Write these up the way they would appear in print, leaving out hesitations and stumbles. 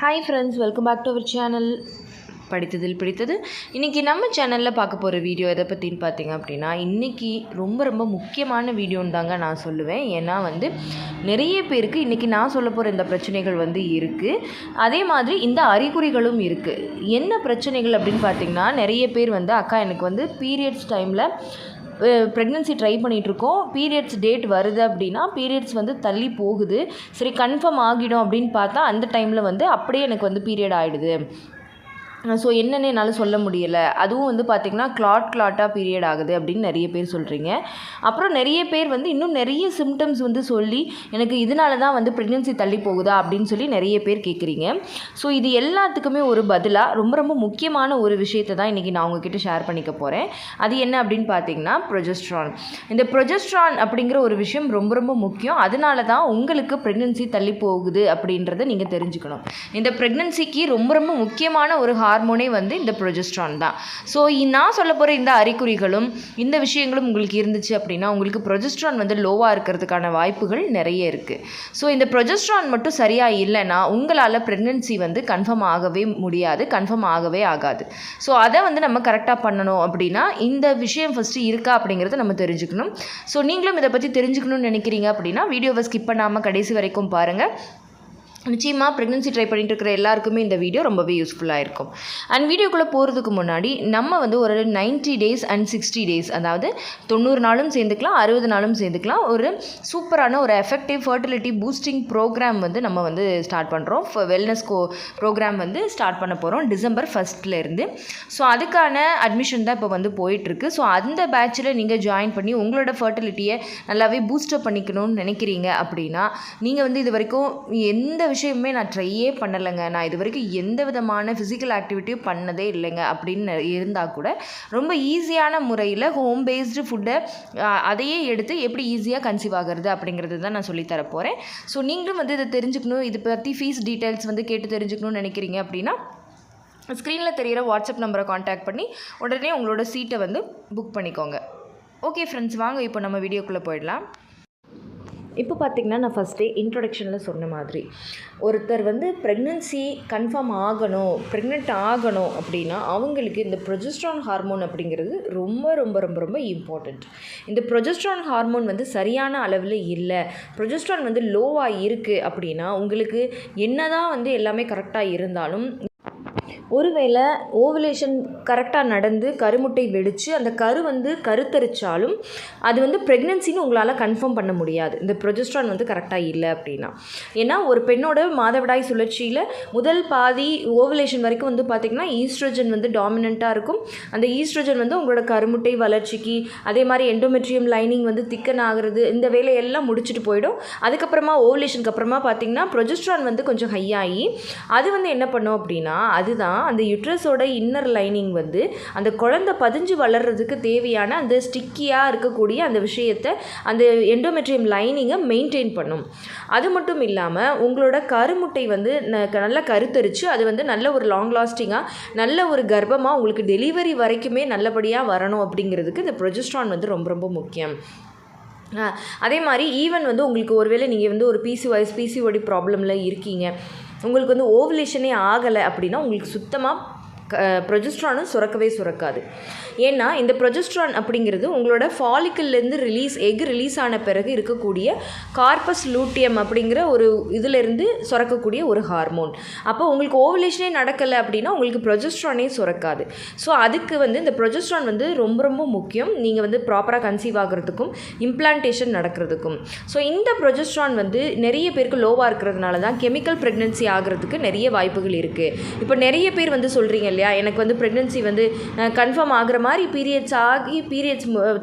Hi friends, welcome back to our channel படித்ததில் பிடித்தது. இன்றைக்கி நம்ம சேனலில் பார்க்க போகிற வீடியோ எதை பற்றின்னு பார்த்தீங்க அப்படின்னா, இன்றைக்கி ரொம்ப முக்கியமான வீடியோன்னு தாங்க நான் சொல்லுவேன். ஏன்னா நிறைய பேருக்கு இன்றைக்கி நான் சொல்ல போகிற இந்த பிரச்சனைகள் இருக்குது. அதே மாதிரி இந்த அறிகுறிகளும் இருக்குது. என்ன பிரச்சனைகள் அப்படின்னு பார்த்திங்கன்னா, நிறைய பேர் அக்கா எனக்கு பீரியட்ஸ் டைமில் ப்ரெக்னென்சி ட்ரை பண்ணிகிட்ருக்கோம், பீரியட்ஸ் டேட் வருது அப்படின்னா பீரியட்ஸ் தள்ளி போகுது, சரி கன்ஃபார்ம் ஆகிடும் அப்படின்னு பார்த்தா அந்த டைமில் அப்படியே எனக்கு பீரியட் ஆகிடுது. ஸோ என்னென்னு என்னால் சொல்ல முடியலை. அதுவும் பார்த்திங்கன்னா கிளாட்டாக பீரியட் ஆகுது அப்படின்னு நிறைய பேர் சொல்கிறீங்க. அப்புறம் நிறைய பேர் இன்னும் நிறைய சிம்டம்ஸ் சொல்லி எனக்கு இதனால தான் ப்ரெக்னென்சி தள்ளி போகுதா அப்படின்னு சொல்லி நிறைய பேர் கேட்குறீங்க. ஸோ இது எல்லாத்துக்குமே ஒரு பதிலாக ரொம்ப முக்கியமான ஒரு விஷயத்தை தான் இன்றைக்கி நான் உங்ககிட்ட ஷேர் பண்ணிக்க போகிறேன். அது என்ன அப்படின்னு பார்த்தீங்கன்னா ப்ரொஜெஸ்ட்ரான். இந்த ப்ரொஜெஸ்ட்ரான் அப்படிங்கிற ஒரு விஷயம் ரொம்ப முக்கியம். அதனால தான் உங்களுக்கு ப்ரெக்னென்சி தள்ளி போகுது அப்படின்றத நீங்கள் தெரிஞ்சுக்கணும். இந்த ப்ரெக்னென்சிக்கு ரொம்ப முக்கியமான ஒரு ஹார்மோனே இந்த ப்ரொஜெஸ்ட்ரான் தான். ஸோ நான் சொல்ல போகிற இந்த அறிகுறிகளும் இந்த விஷயங்களும் உங்களுக்கு இருந்துச்சு அப்படின்னா உங்களுக்கு ப்ரொஜெஸ்ட்ரான் லோவாக இருக்கிறதுக்கான வாய்ப்புகள் நிறைய இருக்குது. ஸோ இந்த ப்ரொஜெஸ்ட்ரான் மட்டும் சரியாக இல்லைன்னா உங்களால் ப்ரெக்னென்சி கன்ஃபார்ம் ஆகவே முடியாது, கன்ஃபார்ம் ஆகவே ஆகாது. ஸோ அதை நம்ம கரெக்டாக பண்ணணும் அப்படின்னா இந்த விஷயம் ஃபஸ்ட்டு இருக்கா அப்படிங்கிறத நம்ம தெரிஞ்சுக்கணும். ஸோ நீங்களும் இதை பற்றி தெரிஞ்சுக்கணும்னு நினைக்கிறீங்க அப்படின்னா வீடியோவை ஸ்கிப் பண்ணாமல் கடைசி வரைக்கும் பாருங்கள். நிச்சயமாக ப்ரெக்னென்சி ட்ரை பண்ணிட்டு இருக்கிற எல்லாருக்குமே இந்த வீடியோ ரொம்பவே யூஸ்ஃபுல்லாக இருக்கும். அண்ட் வீடியோக்குள்ளே போகிறதுக்கு முன்னாடி நம்ம ஒரு 90 days அண்ட் 60 days, அதாவது 90 நாளும் சேர்ந்துக்கலாம், 60 நாளும் சேர்ந்துக்கலாம், ஒரு சூப்பரான ஒரு எஃபெக்டிவ் ஃபர்டிலிட்டி பூஸ்டிங் ப்ரோக்ராம் நம்ம ஸ்டார்ட் பண்ணுறோம். வெல்னஸ் ப்ரோக்ராம் ஸ்டார்ட் பண்ண போகிறோம் டிசம்பர் 1 ஸோ அதுக்கான அட்மிஷன் தான் இப்போ போயிட்டுருக்கு. ஸோ அந்த பேட்சில் நீங்கள் ஜாயின் பண்ணி உங்களோட ஃபர்டிலிட்டியை நல்லாவே பூஸ்டப் பண்ணிக்கணும்னு நினைக்கிறீங்க அப்படின்னா நீங்கள் இது வரைக்கும் எந்த விஷயமே நான் ட்ரையே பண்ணலைங்க, நான் இது வரைக்கும் எந்த விதமான ஃபிசிக்கல் ஆக்டிவிட்டியும் பண்ணதே இல்லைங்க அப்படின்னு இருந்தால் கூட ரொம்ப ஈஸியான முறையில் ஹோம் பேஸ்டு ஃபுட்டை அதையே எடுத்து எப்படி ஈஸியாக கன்சீவ் ஆகிறது அப்படிங்கிறது தான் நான் சொல்லித்தர போகிறேன். ஸோ நீங்களும் இதை தெரிஞ்சுக்கணும், இது பற்றி ஃபீஸ் டீட்டெயில்ஸ் கேட்டு தெரிஞ்சுக்கணும்னு நினைக்கிறீங்க அப்படின்னா ஸ்க்ரீனில் தெரிகிற வாட்ஸ்அப் நம்பரை காண்டாக்ட் பண்ணி உடனே உங்களோட சீட்டை புக் பண்ணிக்கோங்க. ஓகே ஃப்ரெண்ட்ஸ், வாங்க இப்போ நம்ம வீடியோக்குள்ளே போயிடலாம். இப்போ பார்த்திங்கன்னா நான் ஃபஸ்ட்டே இன்ட்ரொடக்ஷனில் சொன்ன மாதிரி ஒருத்தர் ப்ரெக்னென்சி கன்ஃபார்ம் ஆகணும், ப்ரெக்னென்ட் ஆகணும் அப்படின்னா அவங்களுக்கு இந்த ப்ரொஜெஸ்ட்ரான் ஹார்மோன் அப்படிங்கிறது ரொம்ப இம்பார்ட்டண்ட். இந்த ப்ரொஜெஸ்ட்ரான் ஹார்மோன் சரியான அளவில் இல்லை, ப்ரொஜெஸ்ட்ரான் லோவாக இருக்குது அப்படின்னா உங்களுக்கு என்ன தான் எல்லாமே கரெக்டாக இருந்தாலும் ஒருவேளை ஓவுலேஷன் கரெக்டாக நடந்து கருமுட்டை வெடித்து அந்த கரு கருத்தரித்தாலும் அது ப்ரெக்னென்சின்னு உங்களால் கன்ஃபார்ம் பண்ண முடியாது, இந்த ப்ரொஜெஸ்ட்ரான் கரெக்டாக இல்லை அப்படின்னா. ஏன்னா ஒரு பெண்ணோட மாதவிடாய் சுழற்சியில் முதல் பாதி ஓவுலேஷன் வரைக்கும் பார்த்திங்கன்னா ஈஸ்ட்ரோஜன் டாமினண்ட்டாக இருக்கும். அந்த ஈஸ்ட்ரோஜன் உங்களோட கருமுட்டை வளர்ச்சிக்கு, அதே மாதிரி எண்டோமெட்ரியம் லைனிங் திக்கன் ஆகிறது, இந்த வேலையெல்லாம் முடிச்சுட்டு போயிடும். அதுக்கப்புறமா ஓவுலேஷனுக்கு அப்புறமா பார்த்திங்கன்னா ப்ரொஜெஸ்ட்ரான் கொஞ்சம் ஹையாகி அது என்ன பண்ணும் அப்படின்னா அதுதான் அந்த யுட்ரஸோட இன்னர் லைனிங் அந்த குழந்தை பதிஞ்சு வளர்கிறதுக்கு தேவையான அந்த ஸ்டிக்கியாக இருக்கக்கூடிய அந்த விஷயத்தை அந்த எண்டோமெட்ரியம் லைனிங்கை மெயின்டைன் பண்ணும். அது மட்டும் இல்லாமல் உங்களோட கருமுட்டை நல்லா கருத்தரித்து அது நல்ல ஒரு லாங் லாஸ்டிங்காக நல்ல ஒரு கர்ப்பமாக உங்களுக்கு டெலிவரி வரைக்குமே நல்லபடியாக வரணும் அப்படிங்கிறதுக்கு இந்த ப்ரொஜெஸ்ட்ரான் ரொம்ப முக்கியம். அதே மாதிரி ஈவன் உங்களுக்கு ஒருவேளை நீங்கள் ஒரு பிசிஓடி ப்ராப்ளமில் இருக்கீங்க, உங்களுக்கு ஓவுலேஷனே ஆகலை அப்படின்னா உங்களுக்கு சுத்தமாக ப்ரொஜெஸ்ட்ரானும் சுரக்காது. ஏன்னா இந்த ப்ரொஜெஸ்ட்ரான் அப்படிங்கிறது உங்களோட ஃபாலிக்கிள்லேருந்து எக் ரிலீஸ் ஆன பிறகு இருக்கக்கூடிய கார்பஸ் லூட்டியம் அப்படிங்கிற ஒரு இதிலேருந்து சுரக்கக்கூடிய ஒரு ஹார்மோன். அப்போ உங்களுக்கு ஓவுலேஷனே நடக்கலை அப்படின்னா உங்களுக்கு ப்ரொஜெஸ்ட்ரானே சுரக்காது. ஸோ அதுக்கு இந்த ப்ரொஜெஸ்ட்ரான் ரொம்ப முக்கியம், நீங்கள் ப்ராப்பராக கன்சீவ் ஆகிறதுக்கும் இம்ப்ளான்டேஷன் நடக்கிறதுக்கும். ஸோ இந்த ப்ரொஜெஸ்ட்ரான் நிறைய பேருக்கு லோவாக இருக்கிறதுனால தான் கெமிக்கல் ப்ரெக்னென்சி ஆகிறதுக்கு நிறைய வாய்ப்புகள் இருக்குது. இப்போ நிறைய பேர் சொல்கிறீங்க இல்லையா, எனக்கு ப்ரெக்னென்சி கன்ஃபார்ம் ஆகிற மாதிரி பீரியட்ஸ்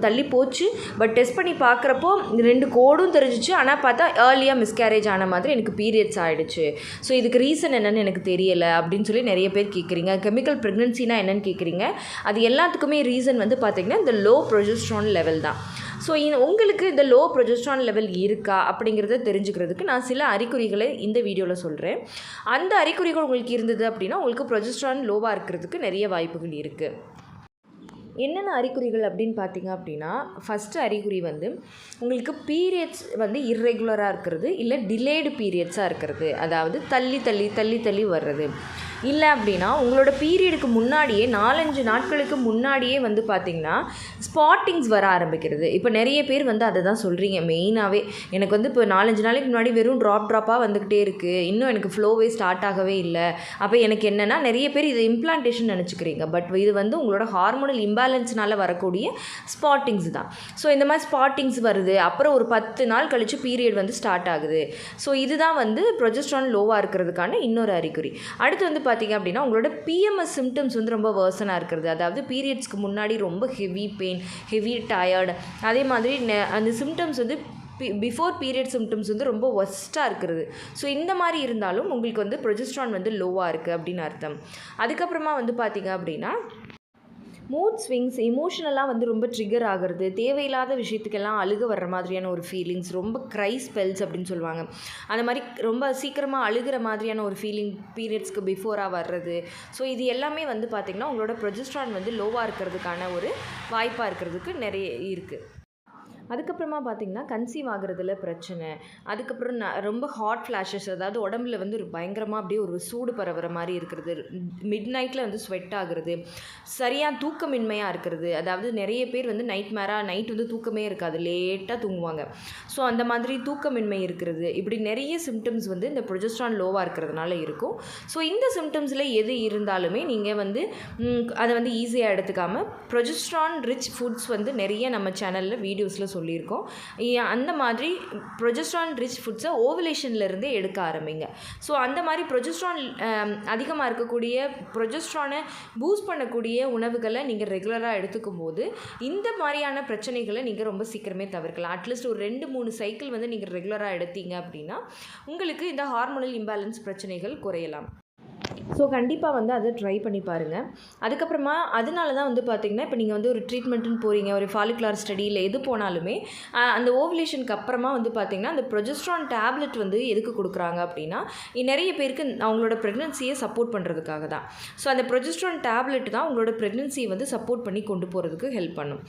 தள்ளி போச்சு, பட் டெஸ்ட் பண்ணி பார்க்குறப்போ 2 கோடும் தெரிஞ்சிச்சு, ஆனால் பார்த்தா ஏர்லியாக மிஸ்கேரேஜ் ஆன மாதிரி எனக்கு பீரியட்ஸ் ஆகிடுச்சு. ஸோ இதுக்கு ரீசன் என்னென்னு எனக்கு தெரியலை அப்படின்னு சொல்லி நிறைய பேர் கேட்குறீங்க. கெமிக்கல் ப்ரெக்னென்சினா என்னென்னு கேட்குறீங்க. அது எல்லாத்துக்குமே ரீசன் பார்த்திங்கன்னா இந்த லோ ப்ரொஜெஸ்ட்ரான் லெவல் தான். ஸோ உங்களுக்கு இந்த லோ ப்ரொஜெஸ்ட்ரான் லெவல் இருக்கா அப்படிங்கிறத தெரிஞ்சுக்கிறதுக்கு நான் சில அறிகுறிகளை இந்த வீடியோவில் சொல்கிறேன். அந்த அறிகுறிகள் உங்களுக்கு இருந்தது அப்படின்னா உங்களுக்கு ப்ரொஜெஸ்ட்ரான் லோவாக இருக்கிறதுக்கு நிறைய வாய்ப்புகள் இருக்குது. என்னென்ன அறிகுறிகள் அப்படின்னு பார்த்தீங்க அப்படின்னா, ஃபஸ்ட்டு அறிகுறி வந்து உங்களுக்கு பீரியட்ஸ் வந்து இர்ரெகுலராக இருக்கிறது, இல்லை டிலேடு பீரியட்ஸாக இருக்கிறது, அதாவது தள்ளி தள்ளி தள்ளி தள்ளி வர்றது. இல்லை அப்படின்னா உங்களோட பீரியடுக்கு முன்னாடியே 4-5 நாட்களுக்கு முன்னாடியே வந்து பார்த்திங்கன்னா ஸ்பாட்டிங்ஸ் வர ஆரம்பிக்கிறது. இப்போ நிறைய பேர் வந்து அதை தான் சொல்கிறீங்க மெயினாகவே, எனக்கு வந்து இப்போ 4-5 நாளைக்கு முன்னாடி வெறும் ட்ராப்பாக வந்துக்கிட்டே இருக்குது, இன்னும் எனக்கு ஃப்ளோவே ஸ்டார்ட் ஆகவே இல்லை. அப்போ எனக்கு என்னென்னா, நிறைய பேர் இதை இம்ப்ளான்டேஷன் நினச்சிக்கிறீங்க, பட் இது வந்து உங்களோட ஹார்மோனல் இம்பேலன்ஸ்னால் வரக்கூடிய ஸ்பாட்டிங்ஸ் தான். ஸோ இந்த மாதிரி ஸ்பாட்டிங்ஸ் வருது, அப்புறம் ஒரு 10 நாள் கழித்து பீரியட் வந்து ஸ்டார்ட் ஆகுது. ஸோ இதுதான் வந்து ப்ரொஜெஸ்ட்ரான் லோவாக இருக்கிறதுக்கான இன்னொரு அறிகுறி. அடுத்து வந்து பார்த்திங்க அப்படின்னா உங்களோட பிஎம்எஸ் சிம்டம்ஸ் வந்து ரொம்ப வேர்சனாக இருக்கிறது, அதாவது பீரியட்ஸ்க்கு முன்னாடி ரொம்ப ஹெவி பெயின், ஹெவி டயர்டு, அதே மாதிரி அந்த சிம்டம்ஸ் வந்து பிஃபோர் பீரியட் சிம்டம்ஸ் வந்து ரொம்ப ஒஸ்ட்டாக இருக்கிறது. ஸோ இந்த மாதிரி இருந்தாலும் உங்களுக்கு வந்து ப்ரொஜெஸ்ட்ரான் வந்து லோவாக இருக்குது அப்படின்னு அர்த்தம். அதுக்கப்புறமா வந்து பார்த்திங்க அப்படின்னா மூட் ஸ்விங்ஸ், எமோஷனலாக வந்து ரொம்ப ட்ரிகர் ஆகிறது, தேவையில்லாத விஷயத்துக்கெல்லாம் அழுக வர்ற மாதிரியான ஒரு ஃபீலிங்ஸ், ரொம்ப க்ரை ஸ்பெல்ஸ் அப்படின்னு சொல்லுவாங்க, அந்த மாதிரி ரொம்ப சீக்கிரமாக அழுகிற மாதிரியான ஒரு ஃபீலிங் பீரியட்ஸ்க்கு பிஃபோராக வர்றது. ஸோ இது எல்லாமே வந்து பார்த்திங்கன்னா உங்களோட ப்ரொஜெஸ்ட்ரான் வந்து லோவாக இருக்கிறதுக்கான ஒரு வாய்ப்பாக இருக்கிறதுக்கு நிறைய இருக்குது. அதுக்கப்புறமா பார்த்திங்கன்னா கன்சீவ் ஆகிறதுல பிரச்சனை, அதுக்கப்புறம் ரொம்ப ஹாட் ஃப்ளாஷஸ், அதாவது உடம்புல வந்து ஒரு பயங்கரமாக அப்படியே ஒரு சூடு பரவுற மாதிரி இருக்கிறது, மிட் நைட்டில் வந்து ஸ்வெட் ஆகுறது, சரியாக தூக்கமின்மையாக இருக்கிறது, அதாவது நிறைய பேர் வந்து நைட் வந்து தூக்கமே இருக்காது, லேட்டாக தூங்குவாங்க. ஸோ அந்த மாதிரி தூக்கமின்மை இருக்கிறது, இப்படி நிறைய சிம்டம்ஸ் வந்து இந்த ப்ரொஜெஸ்ட்ரான் லோவாக இருக்கிறதுனால இருக்கும். ஸோ இந்த சிம்டம்ஸில் எது இருந்தாலுமே நீங்கள் வந்து அதை வந்து ஈஸியாக எடுத்துக்காமல் ப்ரொஜெஸ்ட்ரான் ரிச் ஃபுட்ஸ் வந்து நிறைய நம்ம சேனலில் வீடியோஸில் சொல்லியிருக்கோம். அந்த மாதிரி ப்ரொஜெஸ்ட்ரான் ரிச் ஃபுட்ஸை ஓவலேஷன்லேருந்தே எடுக்க ஆரம்பிங்க. ஸோ அந்த மாதிரி ப்ரொஜெஸ்ட்ரான் அதிகமாக இருக்கக்கூடிய, ப்ரொஜெஸ்ட்ரானை பூஸ்ட் பண்ணக்கூடிய உணவுகளை நீங்கள் ரெகுலராக எடுத்துக்கும் போது இந்த மாதிரியான பிரச்சனைகளை நீங்கள் ரொம்ப சீக்கிரமே தவிர்க்கலாம். அட்லீஸ்ட் ஒரு 2-3 சைக்கிள் வந்து நீங்கள் ரெகுலராக எடுத்தீங்க அப்படின்னா உங்களுக்கு இந்த ஹார்மோனல் இம்பேலன்ஸ் பிரச்சனைகள் குறையலாம். ஸோ கண்டிப்பாக வந்து அதை ட்ரை பண்ணி பாருங்கள். அதுக்கப்புறமா அதனால தான் வந்து பார்த்திங்கன்னா இப்போ நீங்கள் வந்து ஒரு ட்ரீட்மெண்ட்டுன்னு போகிறீங்க, ஒரு ஃபாலிகுலர் ஸ்டடி இல்லை எது போனாலுமே அந்த ஓவலேஷனுக்கு அப்புறமா வந்து பார்த்திங்கன்னா அந்த ப்ரொஜெஸ்ட்ரான் டேப்லெட் வந்து எதுக்கு கொடுக்குறாங்க அப்படின்னா நிறைய பேருக்கு அவங்களோட ப்ரெக்னன்சியை சப்போர்ட் பண்ணுறதுக்காக தான். ஸோ அந்த ப்ரொஜெஸ்ட்ரான் டேப்லெட் தான் உங்களோட ப்ரெக்னன்சியை வந்து சப்போர்ட் பண்ணி கொண்டு போகிறதுக்கு ஹெல்ப் பண்ணும்.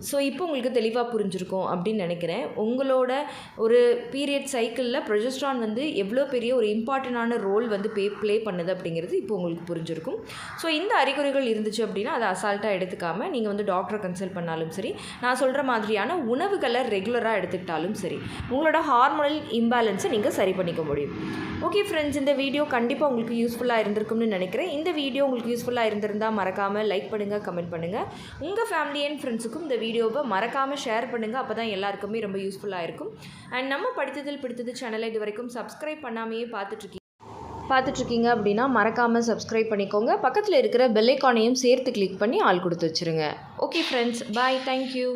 ஸோ இப்போ உங்களுக்கு தெளிவாக புரிஞ்சிருக்கும் அப்படின்னு நினைக்கிறேன். உங்களோட ஒரு பீரியட் சைக்கிளில் ப்ரொஜெஸ்ட்ரான் வந்து எவ்வளோ பெரிய ஒரு இம்பார்ட்டண்டான ரோல் வந்து ப்ளே பண்ணுது அப்படிங்கிறது இப்போ உங்களுக்கு புரிஞ்சிருக்கும். ஸோ இந்த அறிகுறிகள் இருந்துச்சு அப்படின்னா அதை அசால்ட்டாக எடுத்துக்காமல் நீங்கள் வந்து டாக்டரை கன்சல்ட் பண்ணாலும் சரி, நான் சொல்கிற மாதிரியான உணவுகளை ரெகுலராக எடுத்துக்கிட்டாலும் சரி, உங்களோட ஹார்மோனல் இம்பேலன்ஸை நீங்கள் சரி பண்ணிக்க முடியும். ஓகே ஃப்ரெண்ட்ஸ், இந்த வீடியோ கண்டிப்பாக உங்களுக்கு யூஸ்ஃபுல்லாக இருந்திருக்கும்னு நினைக்கிறேன். இந்த வீடியோ உங்களுக்கு யூஸ்ஃபுல்லாக இருந்திருந்தால் மறக்காமல் லைக் பண்ணுங்கள், கமெண்ட் பண்ணுங்கள். உங்கள் ஃபேமிலி அண்ட் ஃப்ரெண்ட்ஸுக்கும் இந்த வீடியோவை மறக்காமல் ஷேர் பண்ணுங்கள், அப்போ தான் எல்லாருக்குமே ரொம்ப யூஸ்ஃபுல்லாக இருக்கும். அண்ட் நம்ம படித்ததில் பிடித்தது சேனலை இது வரைக்கும் சப்ஸ்கிரைப் பண்ணாமையே பார்த்துட்ருக்கீங்க அப்படின்னா மறக்காமல் சப்ஸ்கிரைப் பண்ணிக்கோங்க. பக்கத்தில் இருக்கிற பெல் ஐக்கானையும் சேர்த்து கிளிக் பண்ணி ஆல் கொடுத்து வச்சுருங்க. ஓகே ஃப்ரெண்ட்ஸ், பாய், தேங்க்யூ.